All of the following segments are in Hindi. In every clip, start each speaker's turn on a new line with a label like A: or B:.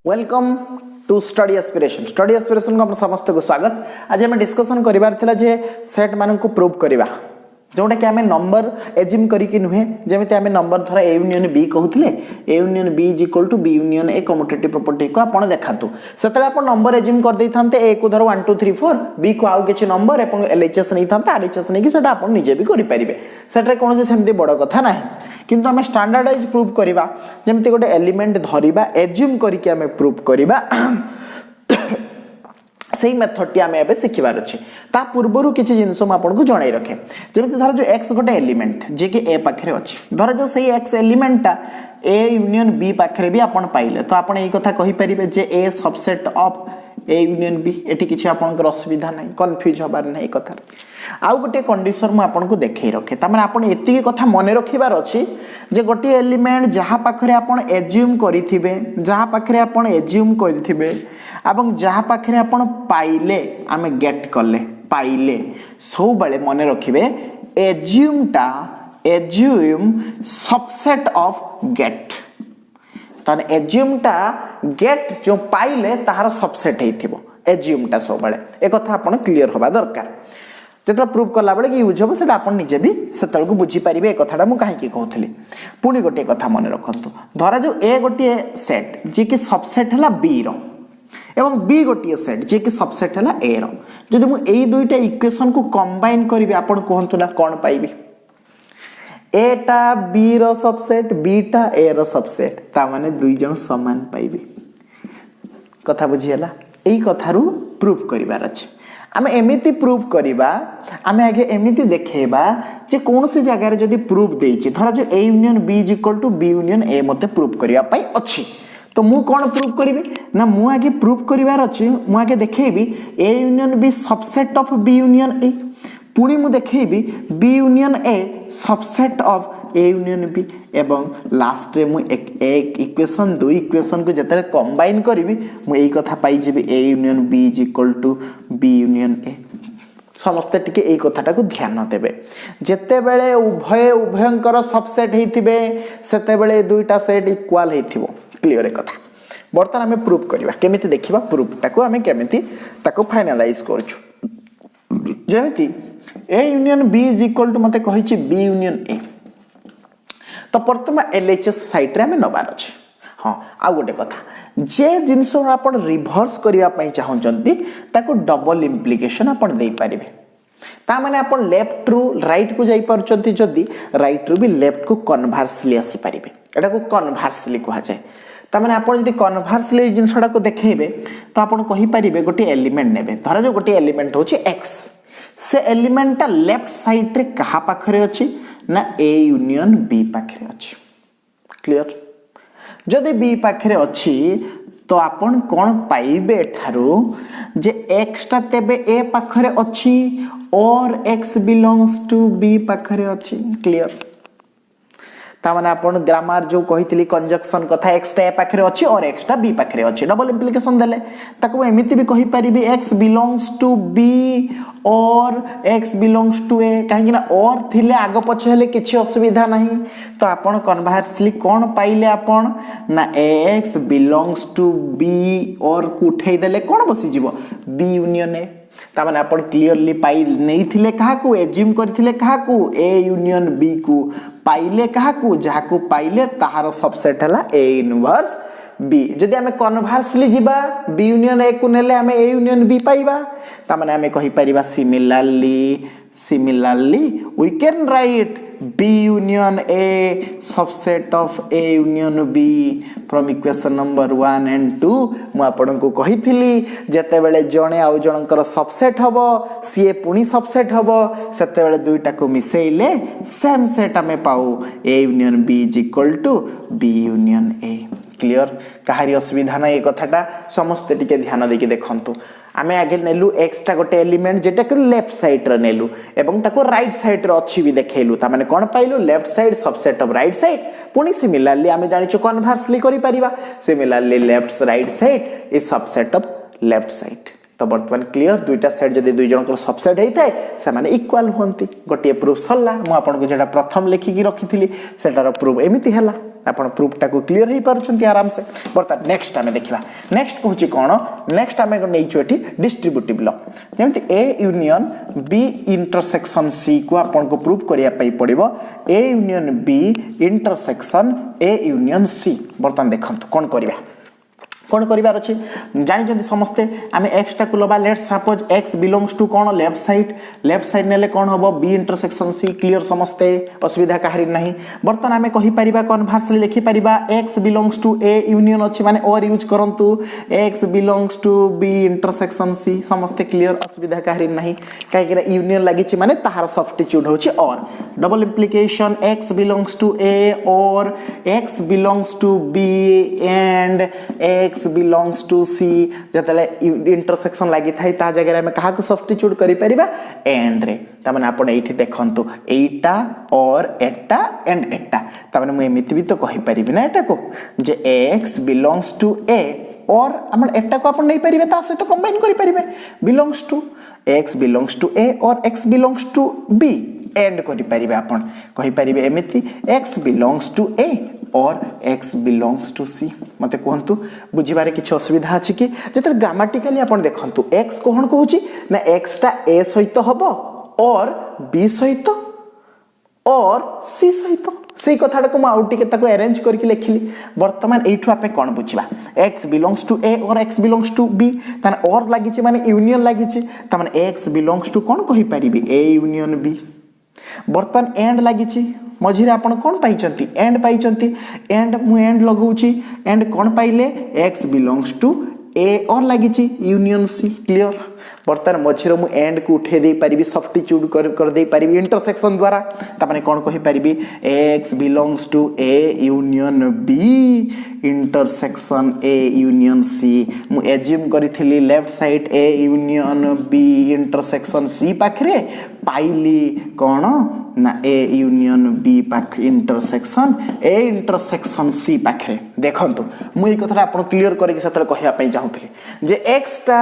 A: वेलकम टू स्टडी एस्पिरेशन को आप समस्त को स्वागत। आज आम डिस्कसन करार जे सेट मान को प्रूव करवा जोटा कि आम नंबर एज्यूम करके नुहे जमी आम नंबर धर ए यूनियन बी कहते A union B is equal to B union A commutative property को आप देखातु से आप नंबर एज्यूम करदे था ए को धर 1 2 3 4 बी को आउ किसी नंबर एलएचएस नहीं था आरएचएस नहीं कि आप निजे भी करेंगे से कौन से बड़ कथा ना किंतु आम स्टैंडर्डाइज प्रूव करवा जमी गोटे एलिमेंट धरवा एज्यूम करके आम प्रूव करवा से मेथड टी आम ए शिखबार अच्छे ता पूर्वर किसी जिनस मुझे जन रखे जमी धर जो एक्स गोटे एलिमेंट जी कि ए पाखे अच्छी धर जो सही एक्स एलिमेंटा ए यूनियन बी पाखे भी आप पाइले तो आप कथा कहींपारे जे a subset of a union b एटी किसी आपंकर असुविधा ना कन्फ्यूज हबार ना कथार आउ गोटे कंडीशन मुझे देखे रखे तार आपड़ एति कथा मन रखार अच्छी जे गोटे एलिमेंट जहाँ पाखे आप एज्यूम करेंगे जहाँ पाखे आप एज्यूम करेंगे एवं जहाँ पाखे आप पाइले आम गेट कले पाइले सब बेले मन रखिए एज्यूम सबसेट ऑफ गेट तार एज्यूमटा गेट जो पाइले ताहार सबसेट हो एज्यूमटा सब बेले एक कथा आप क्लीयर हवा दरकार जो प्रूव कला बेले कि यूज हम से आप निजे भी से बुझीपारे एक कथाटा मुझे कहीं कहूली पुणी गोटे कथा मन रखु धरा जो ए गोटे सेट जी कि सबसेट है बी एवं बी गोटे सेट जी कि सबसेट है ए रदि मुझे दुईटा इक्वेशन को कंबाइन करी आप कहतु ना कौन पाइबी एटा बी रो सबसेट बीटा ए रो सबसेट ता माने दुई जन समान पाइबे कथा बुझीला एई कथारू प्रूफ करिवार अछि आमे एमिति प्रूफ करिबा आमे आगे एमिति देखेबा जे कोन से जगह रे जदी प्रूफ देछि धरा जो A union B is equal to B union A मते प्रूफ करिया पई अछि तो मु कोन प्रूफ करिवे ना मु आगे प्रूफ करिवार अछि मु आगे देखेबी a union b subset of b union a पुणी मु देखेबी b union a subset of a union b एवं लास्ट रे मु एक इक्वेशन दो इक्वेशन को जतरे कंबाइन करिवि मु एई कथा पाई जेबी a union B is equal to B union a समस्ते टिके एई कथाटा को ध्यान देबे जेते बेले उभयंकर सबसेट हेतिबे सेते बेले दुईटा सेट इक्वल हेतिबो क्लियर कथा बर्तमान हमें प्रूफ करबा केमिति देखिबा प्रूफटा को हमें केमिति ताको फाइनलाइज करछु जेमिति a union B is equal to मते कहिछि बी यूनियन ए तो प्रथम एलएचएस साइट रे हमें नबार अछि हां आ गोटे कथा जे जिंस आपण रिवर्स करिया पई चाहउचंती ताको डबल इंप्लिकेशन आपण देई परिबे ता माने आपण लेफ्ट रु राइट को जाई परचंती जदी राइट रु भी लेफ्ट को कन्वर्सली आसी परिबे एटा को कन्वर्सली कहा जाय ता माने आपण जदी कन्वर्सली जिंसडा को देखेबे तो आपण कहि परिबे गोटे एलिमेंट नेबे धरा जो गोटे एलिमेंट होची x से एलिमेंटा लेफ्ट साइड रे कहा पाखरे अछि ना ए यूनियन बी पाखरे अछि क्लियर जदि बी पाखरे अछि तो आपण कोन पाइबे ठारू जे x ता तेबे ए पाखरे अछि और x बिलोंग्स टू बी पाखरे अछि क्लियर तामाने आपण ग्रामर जो कहितली कंजक्शन कथा x टा ए पाखरे अछि और x टा b पाखरे अछि डबल इंप्लिकेशन देले ताको एमिति भी कहि परिबी x बिलोंग्स टू b और x बिलोंग्स टू a काहे ना और थिले आगो पछ हेले किछि असुविधा नाही तो आपण कन्वर्सली कोन पाइले आपण ना x बिलोंग्स टू b और कुठै देले कोन बसी जीवो b यूनियन a ता माने आपण क्लियरली पाई नहीं थिले कहा को एज्यूम करथिले कहा को ए यूनियन बी को पाइले कहा को जहा को पाइले ताहार सबसेट हला ए इनवर्स बी जदि हमें कन्वर्सली जीवा बी यूनियन ए को नेले हमें ए यूनियन बी पाइबा ता माने हमें कहि परिबा similarly we can write B union A subset of A union B from equation number 1 and 2 मु आपन को कहिथिली जते बेले जणे आउ जनकर सबसेट हबो सीए पुनी सबसेट हबो सेते बेले दुईटा को मिसेइले सेम सेट हमें पाऊ A union B is equal to B union A clear कहारी असुविधा ना ए कथाटा समस्त टिके ध्यान देके देखंतु आमे आगे नेलु x टा गोटे एलिमेंट जेटा कि लेफ्ट साइड रे नेलु एवं ताको राइट साइड रे अछि भी देखेलु ता माने कोन पाइलु left side subset of right side पुनी सिमिलरली आमे जानिचो कन्वर्सली करि परिबा similarly left right side is subset of left side तो बर्तमान क्लियर दुईटा सेट जदि दुई जनकर सबसेट होता है से माने इक्वल होंती गोटे प्रूफ सरला मु आपन को जेटा प्रथम लिखिकी रखिथिली सेटार प्रूफ एमिति हला आपण प्रूफटा को क्लियर हो पार्टी आराम से बर्तमान नेक्स्ट आम देखा नेक्स्ट कहूँ कौन नेक्स्ट आम नहीं डिस्ट्रीब्यूटिव लॉ जमी A union B intersection C को आपन को प्रूफ करने पड़ो A union B intersection A union C बर्तमान देखो कौन करवा कौन करार अच्छे जानी समस्ते आम एक्स टाक लबा let suppose x belongs to कौन लेफ्ट साइड नेले कौन हम बी इंटरसेक्शन सी क्लियर समस्ते असुविधा कहारी ना बर्तमान आम कहीपर कन्भर्सली लिखिपर x belongs to A union अच्छी माने और यूज करूँ x belongs to b intersection c समस्ते क्लियर असुविधा कहारी ना कहीं यूनियन लगी माने तार सब्स्टिट्यूट होची और double implication x belongs to a और x belongs to b and x belongs to c जतले इंटरसेक्शन लगी थाई ता जगह में कहा सब्स्टिट्यूट करि परिबा एंड रे तमाने आपण एठी देखंतु एटा और एटा एंड एटा तमाने मु एमिति भी तो कहि परिबि ना एटा को जे x बिलोंग्स टू ए और अपन एटा को आपण नै परिबे ता सहित कंबाइन करि परिबे belongs to x belongs to a और x belongs to b and करि परिबे आपण कहि परिबे एमिति x बिलोंग्स टू ए और x बिलोंग्स टू c मते कहंतु बुझिबारे किछि असुविधा अछि कि जेते ग्रामेटिकली आपण देखंतु x कोहन कहूची ना x ता a सहित हबो और b सहित और c सहित सेही कथाटा को आउटी के ताको अरेंज करके लिखिली वर्तमान एठु आपे कोन बुझिबा x बिलोंग्स टू a और x बिलोंग्स टू b ताने और लागिछि माने यूनियन लागिछि त माने x बिलोंग्स टू कोन कहि परिबी a यूनियन b वर्तमान एंड लागिछि मझिरे आपण कोन पाइचंती एंड पाइचंती एंड मु एंड लगाउछि एंड कोन पाइले x बिलोंग्स टू ए और लगी यूनियन सी क्लियर बर्तमान मझिरे मु एंड को उठे दे पारिबी सब्स्टिट्यूट कर दे पारिबी इंटरसेक्शन द्वारा तापने कोन कहि पारिबी x belongs to A union b intersection A union c मु एज्यूम करिथिली left side a union b intersection c पाखरे पाइली कोन ना ए यूनियन बी पाख इंटरसेक्शन ए इंटरसेक्शन सी पाखरे देखंतु मु ए कथा आपन क्लियर करके सतरे कहया पई चाहूतली जे x टा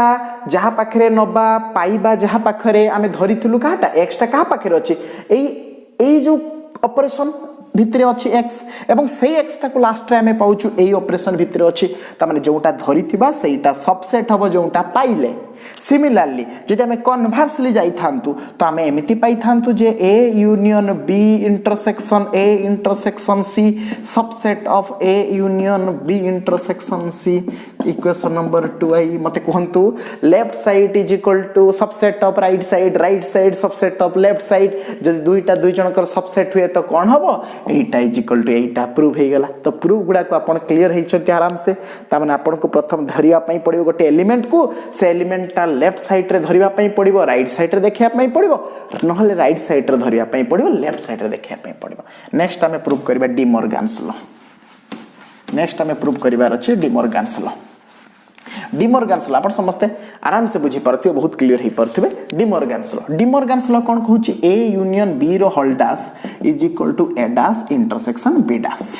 A: जहा पाखरे नबा पाइबा जहा पाखरे आमे धरिथिलु काटा x टा का पाखरे अछि एई जो ऑपरेशन भितरे अछि x एवं सेही x टा को लास्ट रे आमे पाउछु एई ऑपरेशन भितरे अछि त माने जोटा धरिथिबा सेईटा सबसेट हबो जोटा पाइले सिमिलरली जदि आमे कन्वर्सली जाई थांतु तो आमे एमिति पाई थांतु जे a union b intersection a intersection c subset of a union b intersection c equation number 2 आई मते कहंतु left side is equal to subset of right side subset of left side जदि दुईटा दुई जनकर सबसेट हुए तो कोन हबो एटा is equal to Etah proof हे गेला तो प्रूफ गुडा को आपण क्लियर हे छथि आराम से त माने आपण को प्रथम धरिया पई पडियो गोटे एलिमेंट को से एलिमेंट टा लेफ्ट साइड रे धरिबा पई पडिबो राइट साइड रे देखिया पई पडिबो नहले राइट साइड रे धरिया पई पडिबो लेफ्ट साइड रे देखिया पई पडिबो नेक्स्ट हमें प्रूफ करबा डी मॉर्गन्स लॉ नेक्स्ट हमें प्रूफ करबार अछि डी मॉर्गन्स लॉ आपण समझते आराम से बुझी परथिबे बहुत क्लियर हे परथिबे डी मॉर्गन्स लॉ कोन कहूची ए यूनियन बी रो whole dash is equal to a dash intersection b dash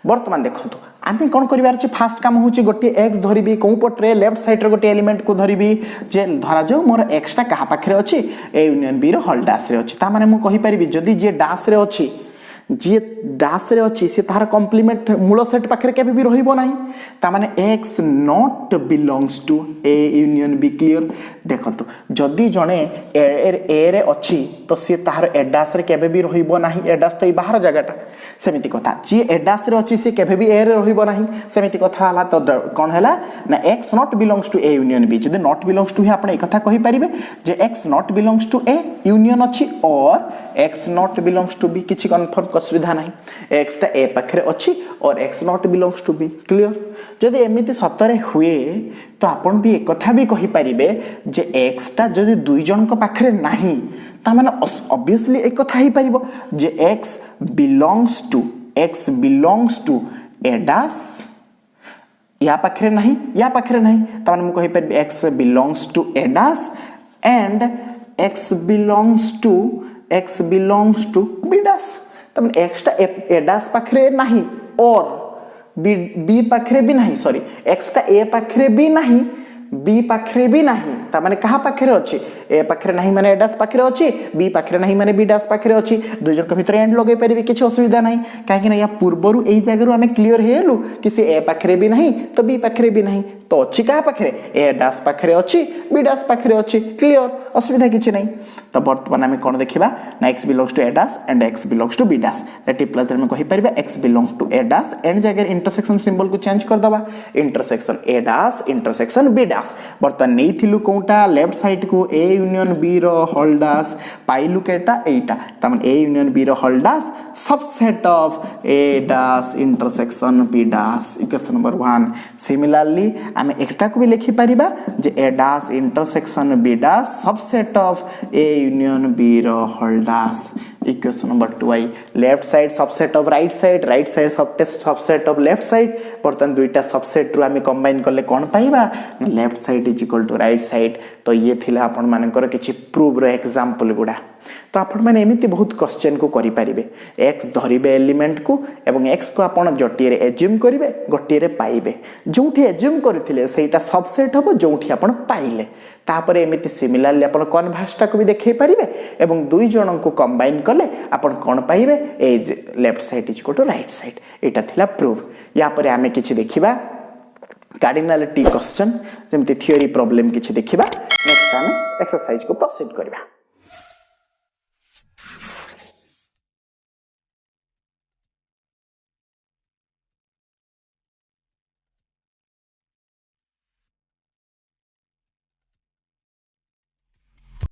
A: वर्तमान देखंतु आमे कोन करिवार अछि फास्ट काम होची गोटे x धरिबी को पटरे लेफ्ट साइड रे गोटे एलिमेंट को धरिबी जे धरा जो मोर x टा कहा पाखरे अछि ए यूनियन बी रो होल डैश रे अछि ता माने मु कहि परिबी जदी जे डैश रे अछि जे डैश रे अछि से तार कॉम्प्लीमेंट मूल सेट पाखरे केबे भी रहिबो नाही ता माने x not belongs to A union B clear देखंतु जदी जणे ए रे अछि तो से तार ए डैश रे केबे भी रहिबो नाही ए डैश तो ई बाहर जगहटा सेमिति कथा जे ए डैश रे अछि से केबे भी ए रे रहिबो नाही सेमिति कथा हला तो कोन हला ना x not belongs to A union B जदी नॉट बिलोंग्स टू हे आपण ए कथा कहि परिबे जे x not belongs to A union अछि और x not belongs to B किछि कन्फर्म असुविधा नहीं x टा a पाखरे अछि और x not belongs to b clear जदि एमिति सतरे हुए तो आपण भी एक कथा भी कहि परिबे जे x टा जदि दुई जन को पाखरे नाही ता माने ऑब्वियसली एक कथा ही परिबो जे x belongs to a dash या पाखरे नाही ता माने मु कहि परिबे x belongs to a dash and x belongs to b dash तब x टा a डैश पाखरे नाही और b पाखरे भी नहीं सॉरी x टा a पाखरे भी नहीं बी पाखरे भी नहीं ता माने कहा पाखरे अछि ए पाखरे नहीं माने ए डैश पाखरे अछि बी पाखरे नहीं माने बी डैश पाखरे अछि दुई जन भीतर एंड लगे परिबे किछ असुविधा नहीं काहे कि या पूर्वरु एई जगह हमें क्लियर हेलु कि से ए पाखरे भी नहीं तो बी पाखरे भी नहीं तो अच्छी कहा पाखरे ए डैश पाखरे अच्छी बी डैश पाखरे अच्छी क्लियर असुविधा किछि नहीं तो वर्तमान आम कौन देखा ना x belongs to a dash and x belongs to b dash that implies आम कहि परिबा x belongs to a dash and जगह इंटरसेक्शन सिंबल को चेंज कर दबा intersection a dash intersection b dash वर्तमान नहीं थिलु कोटा लेफ्ट साइड को ए यूनियन बी रो होल डैश पाइलु केटा एटा तमन ए यूनियन बी रो whole dash subset of a dash intersection b dash equation number 1 similarly आम एकटा को भी लिखि परिबा जे a dash intersection b dash subset of a union B रो होल डैश इक्वेशन नंबर 2 आई left side subset of right side subset of left side बर्तन दुईटा सबसेट रु आम कंबाइन कले कौन पाइबा left side is equal to right side तो ये थिला आपण मानकर किछि प्रूफ रो एग्जांपल गुडा तो आपण माने एमिति बहुत क्वेश्चन को करि परिबे x धरिबे एलिमेंट को एवं x को आपण जटिए रे एज्यूम करिवे गोटिए रे पाइबे जोठी एज्यूम करथिले सेटा सबसेट हबो जोठी आपण पाइले तापर एमिति सिमिलरली आपण कन्वर्सटा को भी देखै परिबे एवं दुई जणन को कंबाइन कले आपण कोन पाइबे as left side is equal to right side एटा थिला प्रूफ या पर आमे किछि देखिबा कार्डिनलिटी क्वेश्चन जेमति थ्योरी प्रॉब्लम किछि देखिबा नेक्स्ट आमे एक्सरसाइज को प्रोसीड करबा।